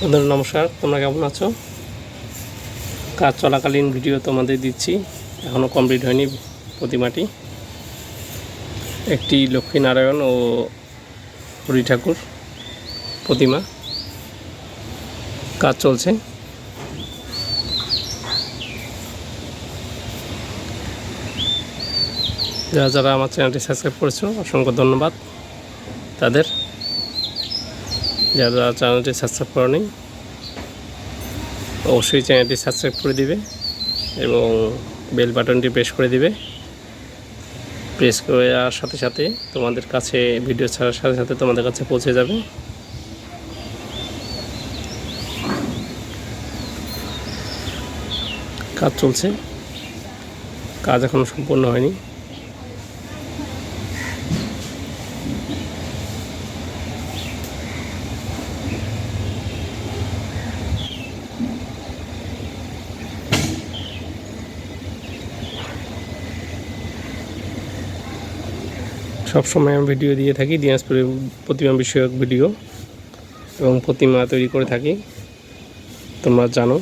বন্ধুরা নমস্কার, তোমরা কেমন আছো? কাজ চলাকালীন ভিডিও তোমাদের দিচ্ছি, এখনও কমপ্লিট হয়নি। প্রতিমাটি একটি লক্ষ্মীনারায়ণ ও হরি ঠাকুর প্রতিমা, কাজ চলছে। যারা যারা আমার চ্যানেলটি সাবস্ক্রাইব করেছো অসংখ্য ধন্যবাদ তাদের। যারা যারা চ্যানেলটি সাবস্ক্রাইব করেনি অবশ্যই চ্যানেলটি সাবস্ক্রাইব করে দিবে এবং বেল বাটনটি প্রেস করে দিবে। প্রেস করে যাওয়ার সাথে সাথে তোমাদের কাছে ভিডিও ছাড়ার সাথে সাথে তোমাদের কাছে পৌঁছে যাবে। কাজ চলছে, কাজ এখনো সম্পূর্ণ হয়নি। সবসময় আমি ভিডিও দিয়ে থাকি, দিনাজপুরের প্রতিমা বিষয়ক ভিডিও এবং প্রতিমা তৈরি করে থাকি, তোমরা জানো।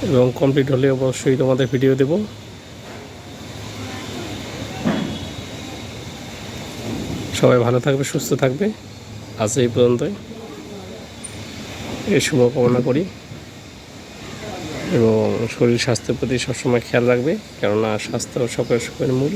এবং কমপ্লিট হলে অবশ্যই তোমাদের ভিডিও দেব। সবাই ভালো থাকবে, সুস্থ থাকবে। আজ এই পর্যন্তই, এই শুভকামনা করি এবং শরীর স্বাস্থ্যের প্রতি সবসময় খেয়াল রাখবে, কেননা স্বাস্থ্য সকলের সুখের মূল।